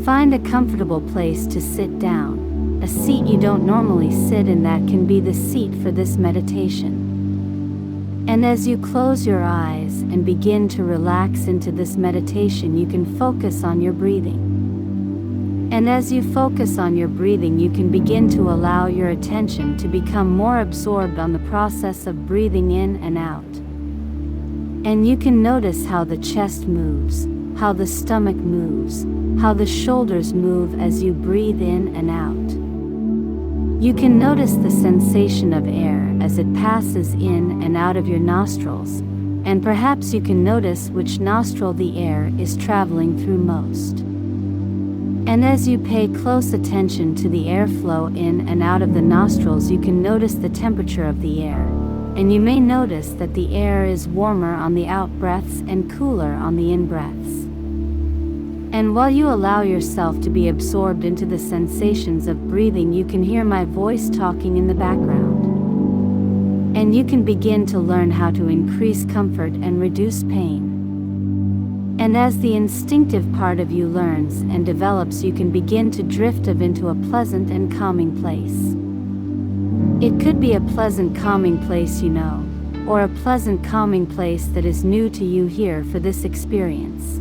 Find a comfortable place to sit down, a seat you don't normally sit in that can be the seat for this meditation. And as you close your eyes and begin to relax into this meditation, you can focus on your breathing. And as you focus on your breathing, you can begin to allow your attention to become more absorbed on the process of breathing in and out. And you can notice how the chest moves, how the stomach moves, how the shoulders move as you breathe in and out. You can notice the sensation of air as it passes in and out of your nostrils, and perhaps you can notice which nostril the air is traveling through most. And as you pay close attention to the airflow in and out of the nostrils, you can notice the temperature of the air, and you may notice that the air is warmer on the out breaths and cooler on the in breaths. And while you allow yourself to be absorbed into the sensations of breathing, you can hear my voice talking in the background. And you can begin to learn how to increase comfort and reduce pain. And as the instinctive part of you learns and develops, you can begin to drift into a pleasant and calming place. It could be a pleasant calming place you know, or a pleasant calming place that is new to you here for this experience.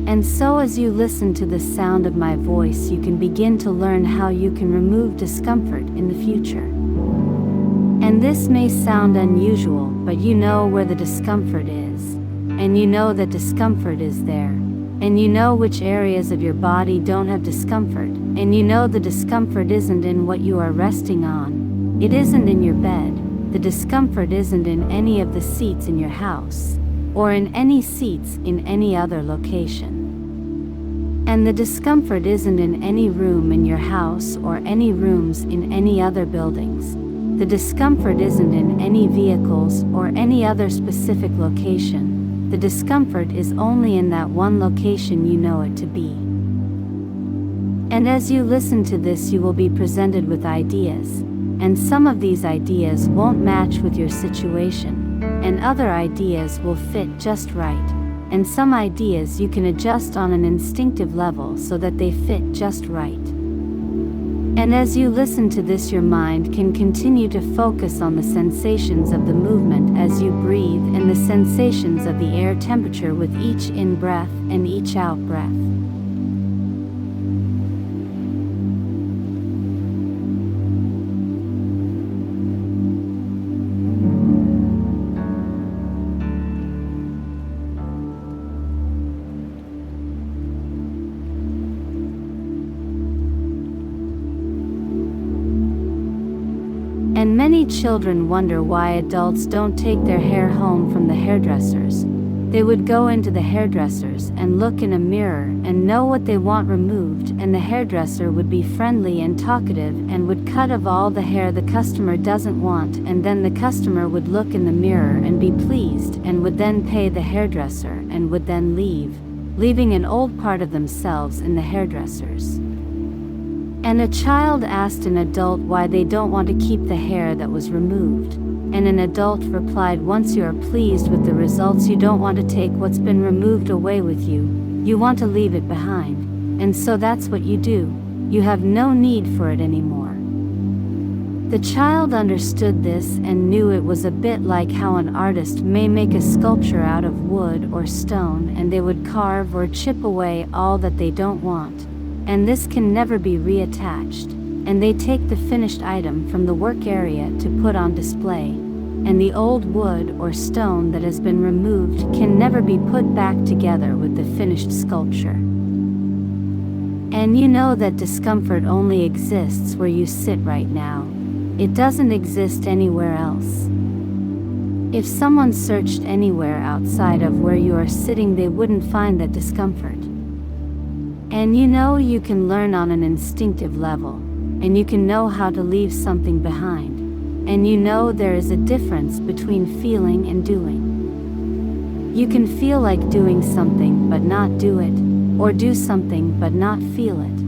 And so as you listen to the sound of my voice, you can begin to learn how you can remove discomfort in the future. And this may sound unusual, but you know where the discomfort is, and you know that discomfort is there, and you know which areas of your body don't have discomfort, and you know the discomfort isn't in what you are resting on, it isn't in your bed, the discomfort isn't in any of the seats in your house, or in any seats in any other location. And the discomfort isn't in any room in your house or any rooms in any other buildings. The discomfort isn't in any vehicles or any other specific location. The discomfort is only in that one location you know it to be. And as you listen to this, you will be presented with ideas, and some of these ideas won't match with your situation, and other ideas will fit just right, and some ideas you can adjust on an instinctive level so that they fit just right. And as you listen to this, your mind can continue to focus on the sensations of the movement as you breathe and the sensations of the air temperature with each in-breath and each out-breath. And many children wonder why adults don't take their hair home from the hairdressers. They would go into the hairdressers and look in a mirror and know what they want removed, and the hairdresser would be friendly and talkative and would cut off all the hair the customer doesn't want, and then the customer would look in the mirror and be pleased and would then pay the hairdresser and would then leave, leaving an old part of themselves in the hairdressers. And a child asked an adult why they don't want to keep the hair that was removed, and an adult replied, once you are pleased with the results, you don't want to take what's been removed away with you, you want to leave it behind, and so that's what you do, you have no need for it anymore. The child understood this and knew it was a bit like how an artist may make a sculpture out of wood or stone, and they would carve or chip away all that they don't want. And this can never be reattached, and they take the finished item from the work area to put on display, and the old wood or stone that has been removed can never be put back together with the finished sculpture. And you know that discomfort only exists where you sit right now. It doesn't exist anywhere else. If someone searched anywhere outside of where you are sitting, they wouldn't find that discomfort. And you know you can learn on an instinctive level, and you can know how to leave something behind, and you know there is a difference between feeling and doing. You can feel like doing something but not do it, or do something but not feel it.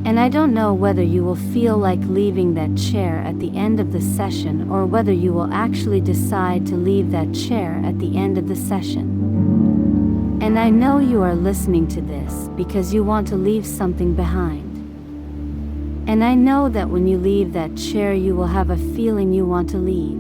And I don't know whether you will feel like leaving that chair at the end of the session, or whether you will actually decide to leave that chair at the end of the session. And I know you are listening to this because you want to leave something behind. And I know that when you leave that chair, you will have a feeling you want to leave.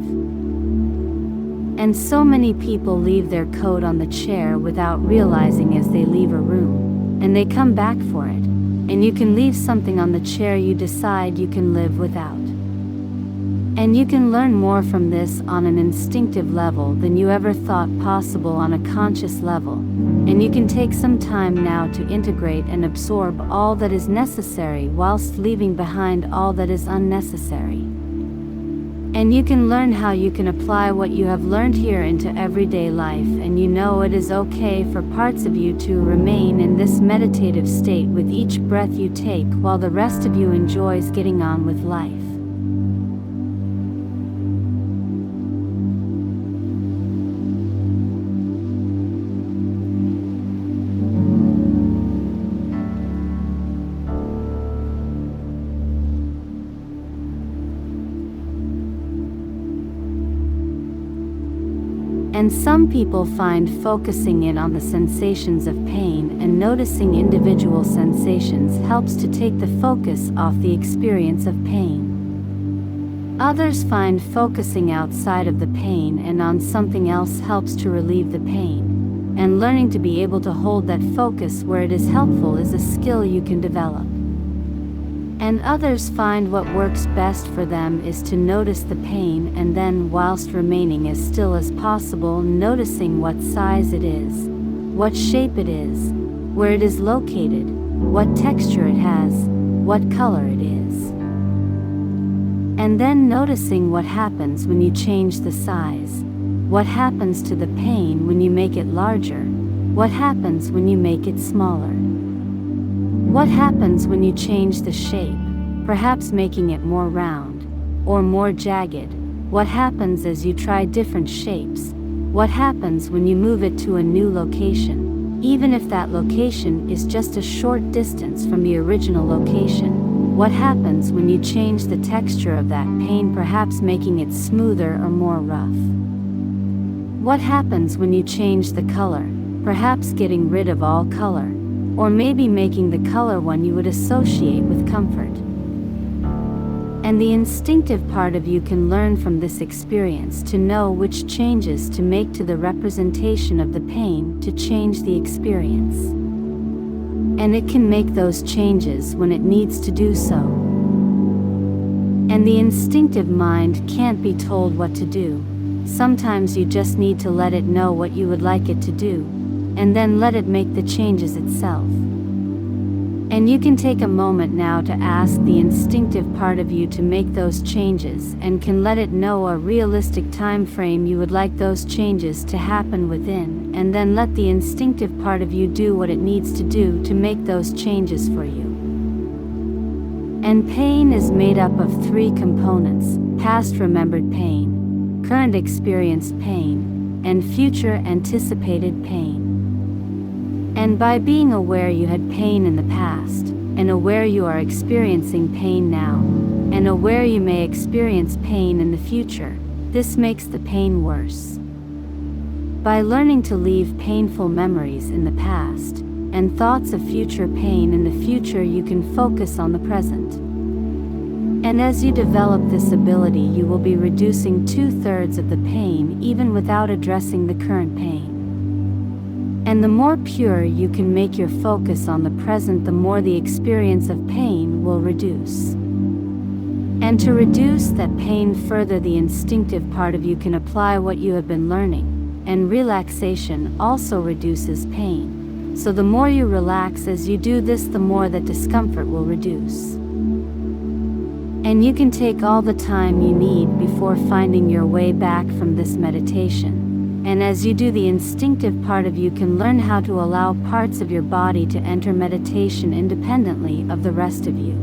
And so many people leave their coat on the chair without realizing as they leave a room, and they come back for it. And you can leave something on the chair you decide you can live without. And you can learn more from this on an instinctive level than you ever thought possible on a conscious level. And you can take some time now to integrate and absorb all that is necessary whilst leaving behind all that is unnecessary. And you can learn how you can apply what you have learned here into everyday life, and you know it is okay for parts of you to remain in this meditative state with each breath you take while the rest of you enjoys getting on with life. And some people find focusing in on the sensations of pain and noticing individual sensations helps to take the focus off the experience of pain. Others find focusing outside of the pain and on something else helps to relieve the pain. And learning to be able to hold that focus where it is helpful is a skill you can develop. And others find what works best for them is to notice the pain and then, whilst remaining as still as possible, noticing what size it is, what shape it is, where it is located, what texture it has, what color it is. And then noticing what happens when you change the size, what happens to the pain when you make it larger, what happens when you make it smaller. What happens when you change the shape, perhaps making it more round, or more jagged? What happens as you try different shapes? What happens when you move it to a new location, even if that location is just a short distance from the original location? What happens when you change the texture of that pain, perhaps making it smoother or more rough? What happens when you change the color, perhaps getting rid of all color, or maybe making the color one you would associate with comfort? And the instinctive part of you can learn from this experience to know which changes to make to the representation of the pain to change the experience. And it can make those changes when it needs to do so. And the instinctive mind can't be told what to do. Sometimes you just need to let it know what you would like it to do, and then let it make the changes itself. And you can take a moment now to ask the instinctive part of you to make those changes, and can let it know a realistic time frame you would like those changes to happen within, and then let the instinctive part of you do what it needs to do to make those changes for you. And pain is made up of three components: past remembered pain, current experienced pain, and future anticipated pain. And by being aware you had pain in the past, and aware you are experiencing pain now, and aware you may experience pain in the future, this makes the pain worse. By learning to leave painful memories in the past, and thoughts of future pain in the future, you can focus on the present. And as you develop this ability, you will be reducing 2/3 of the pain even without addressing the current pain. And the more pure you can make your focus on the present, the more the experience of pain will reduce. And to reduce that pain further, the instinctive part of you can apply what you have been learning, and relaxation also reduces pain. So the more you relax as you do this, the more that discomfort will reduce. And you can take all the time you need before finding your way back from this meditation. And as you do, the instinctive part of you can learn how to allow parts of your body to enter meditation independently of the rest of you.